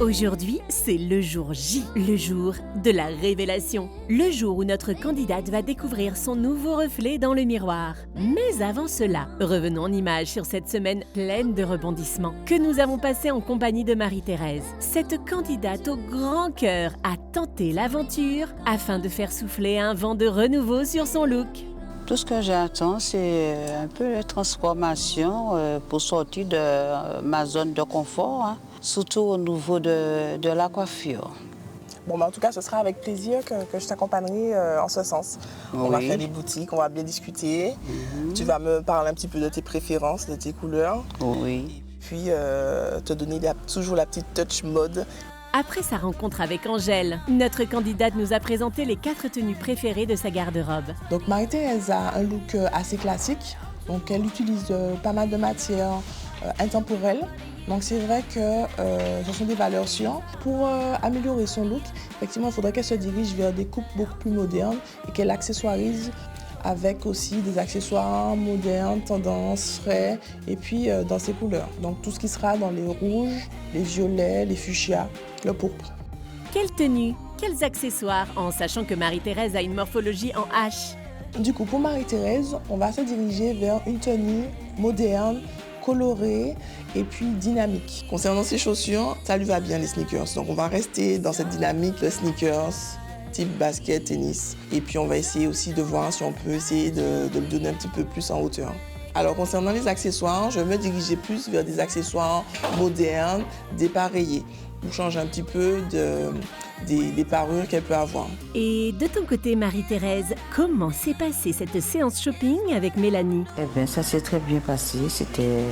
Aujourd'hui, c'est le jour J, le jour de la révélation. Le jour où notre candidate va découvrir son nouveau reflet dans le miroir. Mais avant cela, revenons en images sur cette semaine pleine de rebondissements que nous avons passée en compagnie de Marie-Thérèse. Cette candidate au grand cœur a tenté l'aventure afin de faire souffler un vent de renouveau sur son look. Tout ce que j'attends, c'est un peu la transformation pour sortir de ma zone de confort, hein, surtout au niveau de la coiffure. Bon, en tout cas, ce sera avec plaisir que je t'accompagnerai en ce sens. Oui. On va faire des boutiques, on va bien discuter. Tu vas me parler un petit peu de tes préférences, de tes couleurs. Oui. Et puis, te donner toujours la petite touch mode. Après sa rencontre avec Angèle, notre candidate nous a présenté les 4 tenues préférées de sa garde-robe. Donc Marie-Thérèse a un look assez classique. Donc elle utilise pas mal de matières intemporelles. Donc c'est vrai que ce sont des valeurs sûres. Pour améliorer son look, effectivement, il faudrait qu'elle se dirige vers des coupes beaucoup plus modernes et qu'elle accessoirise avec aussi des accessoires modernes, tendance, frais, et puis dans ses couleurs. Donc tout ce qui sera dans les rouges, les violets, les fuchsias, le pourpre. Quelle tenue, quels accessoires, en sachant que Marie-Thérèse a une morphologie en H. Du coup, pour Marie-Thérèse, on va se diriger vers une tenue moderne, colorée et puis dynamique. Concernant ses chaussures, ça lui va bien les sneakers. Donc on va rester dans cette dynamique, le sneakers, type basket, tennis. Et puis on va essayer aussi de voir si on peut essayer de le donner un petit peu plus en hauteur. Alors concernant les accessoires, je vais me diriger plus vers des accessoires modernes, dépareillés, pour changer un petit peu des parures qu'elle peut avoir. Et de ton côté, Marie-Thérèse, comment s'est passée cette séance shopping avec Mélanie? Eh bien, ça s'est très bien passé. C'était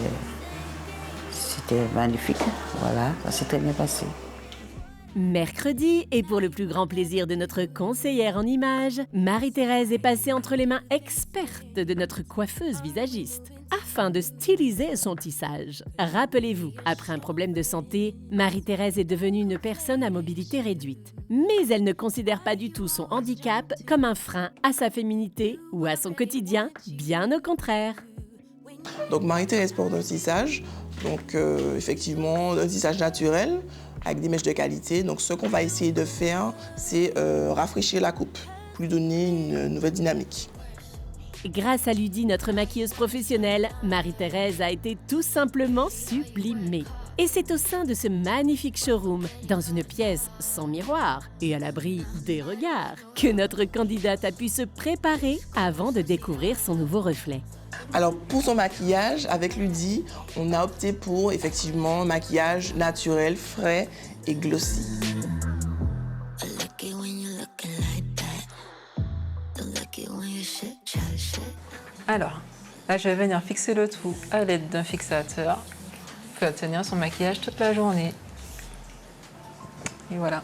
magnifique. Voilà, ça s'est très bien passé. Mercredi, et pour le plus grand plaisir de notre conseillère en images, Marie-Thérèse est passée entre les mains expertes de notre coiffeuse visagiste afin de styliser son tissage. Rappelez-vous, après un problème de santé, Marie-Thérèse est devenue une personne à mobilité réduite. Mais elle ne considère pas du tout son handicap comme un frein à sa féminité ou à son quotidien, bien au contraire. Donc Marie-Thérèse porte un tissage, donc effectivement un tissage naturel, avec des mèches de qualité. Donc ce qu'on va essayer de faire, c'est rafraîchir la coupe, pour lui donner une nouvelle dynamique. Grâce à Ludie, notre maquilleuse professionnelle, Marie-Thérèse a été tout simplement sublimée. Et c'est au sein de ce magnifique showroom, dans une pièce sans miroir et à l'abri des regards, que notre candidate a pu se préparer avant de découvrir son nouveau reflet. Alors pour son maquillage, avec Ludie, on a opté pour effectivement un maquillage naturel, frais et glossy. Alors, là je vais venir fixer le tout à l'aide d'un fixateur. Il faut tenir son maquillage toute la journée. Et voilà.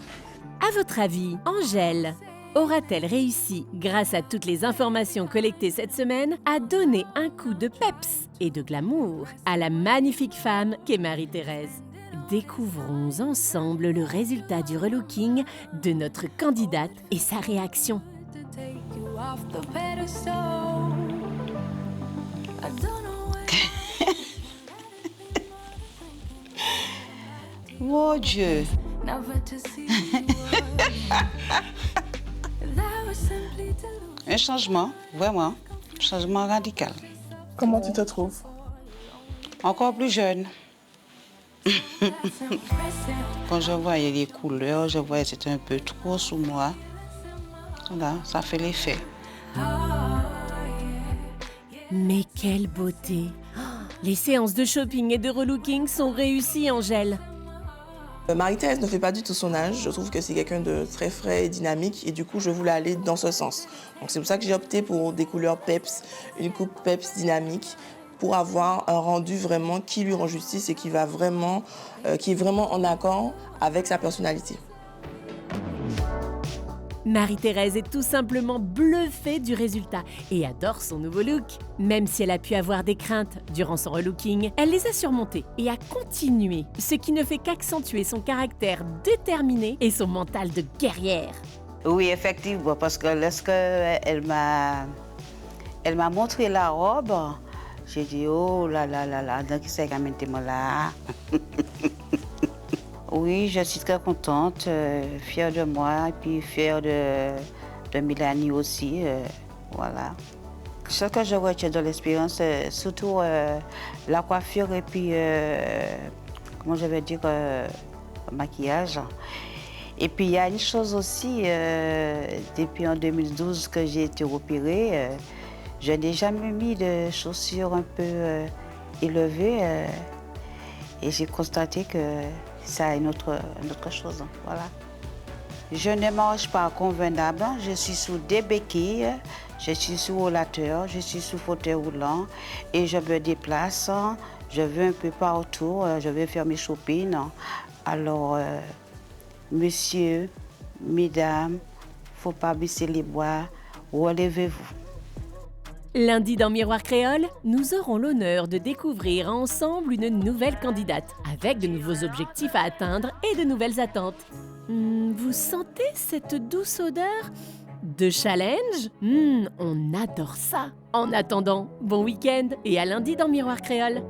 À votre avis, Angèle aura-t-elle réussi, grâce à toutes les informations collectées cette semaine, à donner un coup de peps et de glamour à la magnifique femme qu'est Marie-Thérèse? Découvrons ensemble le résultat du relooking de notre candidate et sa réaction. Mon Dieu! Un changement, vraiment, un changement radical. Comment tu te trouves? Encore plus jeune. Quand je voyais les couleurs, je voyais que c'était un peu trop sous moi. Voilà, ça fait l'effet. Mais quelle beauté! Les séances de shopping et de relooking sont réussies, Angèle. Marie-Thérèse ne fait pas du tout son âge. Je trouve que c'est quelqu'un de très frais et dynamique et du coup, je voulais aller dans ce sens. Donc c'est pour ça que j'ai opté pour des couleurs peps, une coupe peps dynamique pour avoir un rendu vraiment qui lui rend justice et qui est vraiment en accord avec sa personnalité. Marie-Thérèse est tout simplement bluffée du résultat et adore son nouveau look. Même si elle a pu avoir des craintes durant son relooking, elle les a surmontées et a continué, ce qui ne fait qu'accentuer son caractère déterminé et son mental de guerrière. Oui, effectivement, parce que lorsqu'elle m'a montré la robe, j'ai dit, oh là là là là, donc c'est quand même là. Oui, je suis très contente, fière de moi et puis fière de Mélanie aussi. Voilà. Ce que je retiens de l'expérience, c'est surtout la coiffure et puis, comment je vais dire, maquillage. Et puis il y a une chose aussi, depuis en 2012 que j'ai été opérée, je n'ai jamais mis de chaussures un peu élevées et j'ai constaté que ça une autre chose. Voilà. Je ne mange pas convenable, je suis sous des béquilles, je suis sous rollateur, je suis sous fauteuil roulant et je me déplace, je vais un peu partout, je vais faire mes shopping. Alors, monsieur, mesdames, faut pas baisser les bras, relevez-vous. Lundi dans Miroir Créole, nous aurons l'honneur de découvrir ensemble une nouvelle candidate, avec de nouveaux objectifs à atteindre et de nouvelles attentes. Vous sentez cette douce odeur de challenge? On adore ça. En attendant, bon week-end et à lundi dans Miroir Créole.